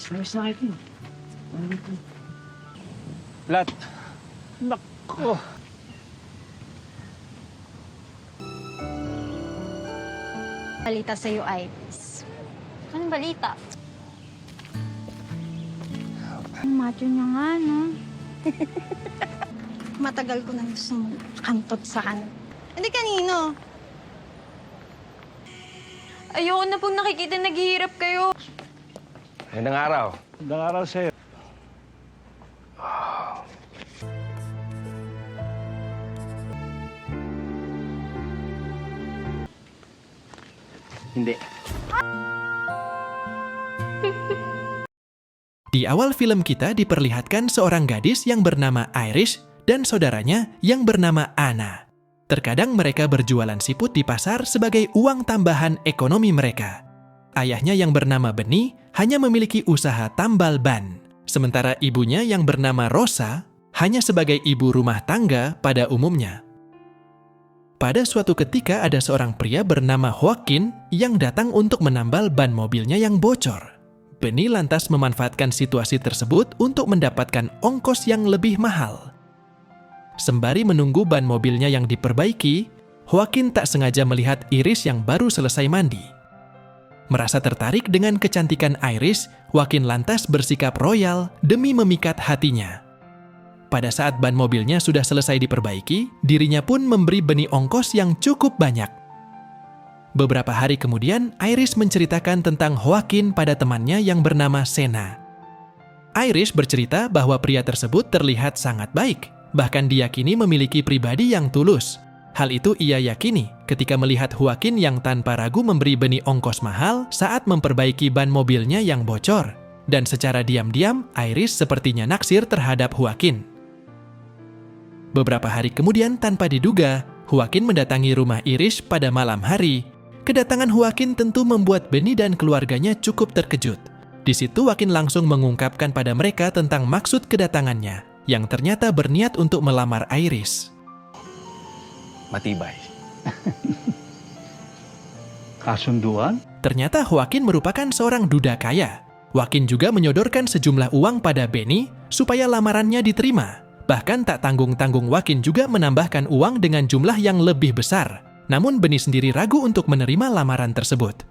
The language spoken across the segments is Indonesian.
Ayos na kayo. Lat. Nako. Balita sa'yo, Iris. Anong balita? Ang macho niya nga, no? Matagal ko nang gusto mong kantot sa kanan. Hindi kanino. Ayoko na pong nakikita naghihirap kayo. Magandang araw. Magandang araw sa'yo. Hindi. Di awal film kita diperlihatkan seorang gadis yang bernama Iris dan saudaranya yang bernama Anna. Terkadang mereka berjualan siput di pasar sebagai uang tambahan ekonomi mereka. Ayahnya yang bernama Benny hanya memiliki usaha tambal ban, sementara ibunya yang bernama Rosa hanya sebagai ibu rumah tangga pada umumnya. Pada suatu ketika ada seorang pria bernama Joaquin yang datang untuk menambal ban mobilnya yang bocor. Benny lantas memanfaatkan situasi tersebut untuk mendapatkan ongkos yang lebih mahal. Sembari menunggu ban mobilnya yang diperbaiki, Joaquin tak sengaja melihat Iris yang baru selesai mandi. Merasa tertarik dengan kecantikan Iris, Joaquin lantas bersikap royal demi memikat hatinya. Pada saat ban mobilnya sudah selesai diperbaiki, dirinya pun memberi Benny ongkos yang cukup banyak. Beberapa hari kemudian, Iris menceritakan tentang Joaquin pada temannya yang bernama Sena. Iris bercerita bahwa pria tersebut terlihat sangat baik, bahkan diyakini memiliki pribadi yang tulus. Hal itu ia yakini ketika melihat Joaquin yang tanpa ragu memberi Benny ongkos mahal saat memperbaiki ban mobilnya yang bocor. Dan secara diam-diam, Iris sepertinya naksir terhadap Joaquin. Beberapa hari kemudian, tanpa diduga, Joaquin mendatangi rumah Iris pada malam hari. Kedatangan Joaquin tentu membuat Benny dan keluarganya cukup terkejut. Di situ Joaquin langsung mengungkapkan pada mereka tentang maksud kedatangannya, yang ternyata berniat untuk melamar Iris. Matibay. Kasunduan? Ternyata Joaquin merupakan seorang duda kaya. Joaquin juga menyodorkan sejumlah uang pada Benny supaya lamarannya diterima. Bahkan tak tanggung-tanggung Joaquin juga menambahkan uang dengan jumlah yang lebih besar. Namun Benny sendiri ragu untuk menerima lamaran tersebut.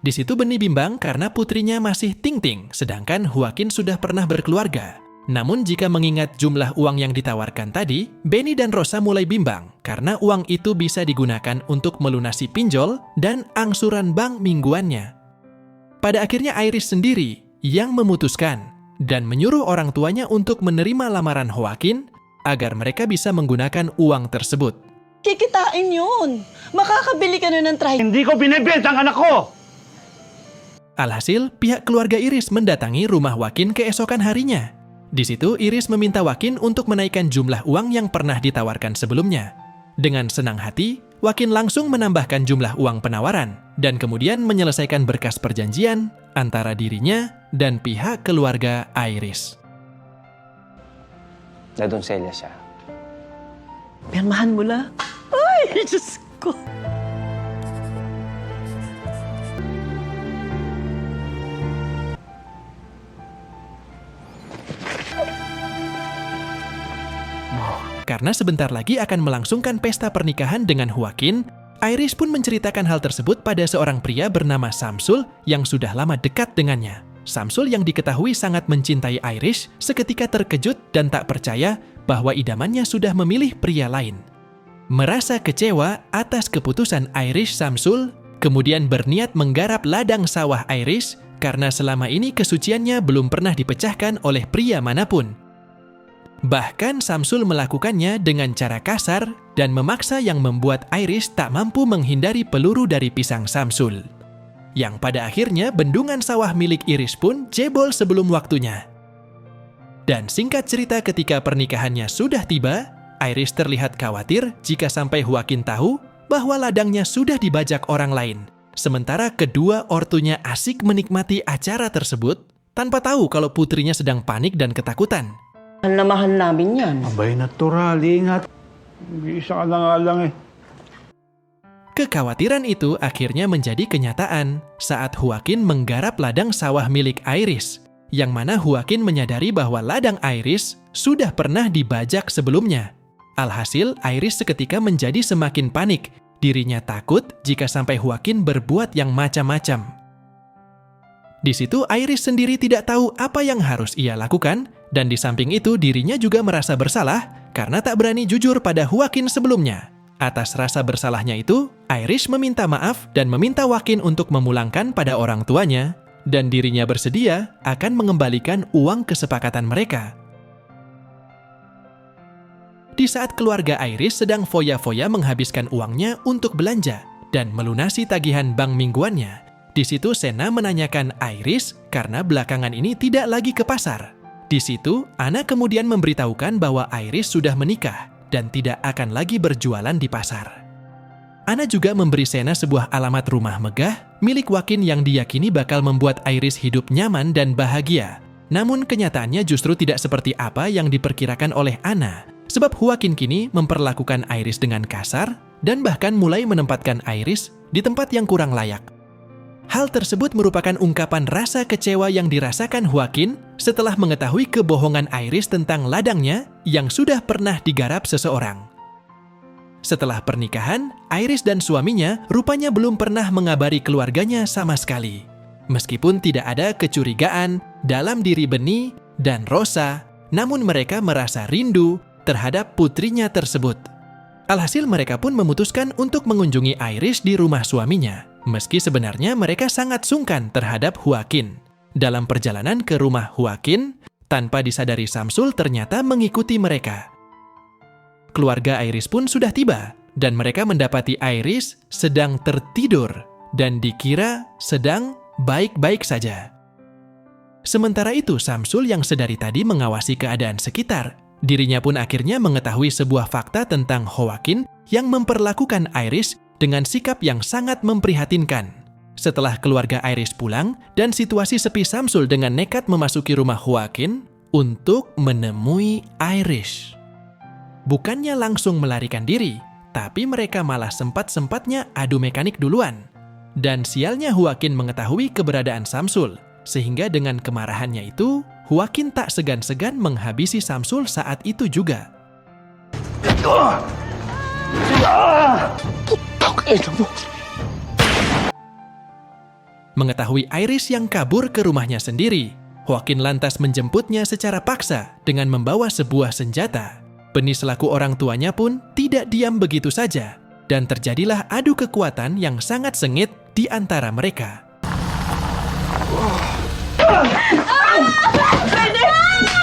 Di situ Benny bimbang karena putrinya masih Ting-Ting, sedangkan Joaquin sudah pernah berkeluarga. Namun jika mengingat jumlah uang yang ditawarkan tadi, Benny dan Rosa mulai bimbang karena uang itu bisa digunakan untuk melunasi pinjol dan angsuran bank mingguannya. Pada akhirnya Iris sendiri yang memutuskan dan menyuruh orang tuanya untuk menerima lamaran Joaquin agar mereka bisa menggunakan uang tersebut. Kikitain yun. Makakabili ka na ng trahe. Hindi ko binibenta ang anak ko! Alhasil, pihak keluarga Iris mendatangi rumah Joaquin keesokan harinya. Di situ, Iris meminta Joaquin untuk menaikkan jumlah uang yang pernah ditawarkan sebelumnya. Dengan senang hati, Joaquin langsung menambahkan jumlah uang penawaran dan kemudian menyelesaikan berkas perjanjian antara dirinya dan pihak keluarga Iris. Nadonsella siya. Pirmahan mo la. Ay, Diyos ko. Karena sebentar lagi akan melangsungkan pesta pernikahan dengan Joaquin, Iris pun menceritakan hal tersebut pada seorang pria bernama Samsul yang sudah lama dekat dengannya. Samsul yang diketahui sangat mencintai Iris seketika terkejut dan tak percaya bahwa idamannya sudah memilih pria lain. Merasa kecewa atas keputusan Iris, Samsul kemudian berniat menggarap ladang sawah Iris karena selama ini kesuciannya belum pernah dipecahkan oleh pria manapun. Bahkan Samsul melakukannya dengan cara kasar dan memaksa yang membuat Iris tak mampu menghindari peluru dari pisang Samsul. Yang pada akhirnya bendungan sawah milik Iris pun jebol sebelum waktunya. Dan singkat cerita ketika pernikahannya sudah tiba, Iris terlihat khawatir jika sampai Joaquin tahu bahwa ladangnya sudah dibajak orang lain. Sementara kedua ortunya asik menikmati acara tersebut tanpa tahu kalau putrinya sedang panik dan ketakutan. Mahal na mahal namin yan. Abay, natural. Ingat. Isa ka na nga lang eh. Kekhawatiran itu akhirnya menjadi kenyataan saat Joaquin menggarap ladang sawah milik Iris, yang mana Joaquin menyadari bahwa ladang Iris sudah pernah dibajak sebelumnya. Alhasil, Iris seketika menjadi semakin panik. Dirinya takut jika sampai Joaquin berbuat yang macam-macam. Di situ, Iris sendiri tidak tahu apa yang harus ia lakukan, dan di samping itu dirinya juga merasa bersalah karena tak berani jujur pada Joaquin sebelumnya. Atas rasa bersalahnya itu, Iris meminta maaf dan meminta Joaquin untuk memulangkan pada orang tuanya, dan dirinya bersedia akan mengembalikan uang kesepakatan mereka. Di saat keluarga Iris sedang foya-foya menghabiskan uangnya untuk belanja dan melunasi tagihan bank mingguannya, di situ Sena menanyakan Iris karena belakangan ini tidak lagi ke pasar. Di situ, Anna kemudian memberitahukan bahwa Iris sudah menikah dan tidak akan lagi berjualan di pasar. Anna juga memberi Sena sebuah alamat rumah megah milik Joaquin yang diyakini bakal membuat Iris hidup nyaman dan bahagia. Namun kenyataannya justru tidak seperti apa yang diperkirakan oleh Anna, sebab Joaquin kini memperlakukan Iris dengan kasar dan bahkan mulai menempatkan Iris di tempat yang kurang layak. Hal tersebut merupakan ungkapan rasa kecewa yang dirasakan Joaquin setelah mengetahui kebohongan Iris tentang ladangnya yang sudah pernah digarap seseorang. Setelah pernikahan, Iris dan suaminya rupanya belum pernah mengabari keluarganya sama sekali. Meskipun tidak ada kecurigaan dalam diri Benny dan Rosa, namun mereka merasa rindu terhadap putrinya tersebut. Alhasil mereka pun memutuskan untuk mengunjungi Iris di rumah suaminya, meski sebenarnya mereka sangat sungkan terhadap Joaquin. Dalam perjalanan ke rumah Joaquin, tanpa disadari Samsul ternyata mengikuti mereka. Keluarga Iris pun sudah tiba, dan mereka mendapati Iris sedang tertidur dan dikira sedang baik-baik saja. Sementara itu, Samsul yang sedari tadi mengawasi keadaan sekitar. Dirinya pun akhirnya mengetahui sebuah fakta tentang Joaquin yang memperlakukan Iris dengan sikap yang sangat memprihatinkan. Setelah keluarga Iris pulang dan situasi sepi, Samsul dengan nekat memasuki rumah Joaquin untuk menemui Iris. Bukannya langsung melarikan diri, tapi mereka malah sempat-sempatnya adu mekanik duluan. Dan sialnya Joaquin mengetahui keberadaan Samsul, sehingga dengan kemarahannya itu, Joaquin tak segan-segan menghabisi Samsul saat itu juga. Mengetahui Iris yang kabur ke rumahnya sendiri, Joaquin lantas menjemputnya secara paksa dengan membawa sebuah senjata. Benny selaku orang tuanya pun tidak diam begitu saja, dan terjadilah adu kekuatan yang sangat sengit di antara mereka.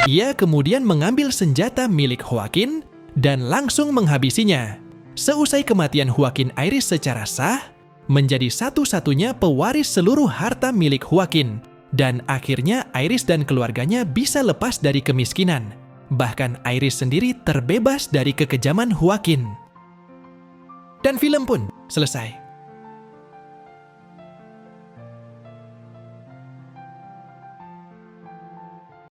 Ia kemudian mengambil senjata milik Joaquin dan langsung menghabisinya. Seusai kematian Joaquin, Iris secara sah menjadi satu-satunya pewaris seluruh harta milik Joaquin, dan akhirnya Iris dan keluarganya bisa lepas dari kemiskinan. Bahkan Iris sendiri terbebas dari kekejaman Joaquin. Dan film pun selesai.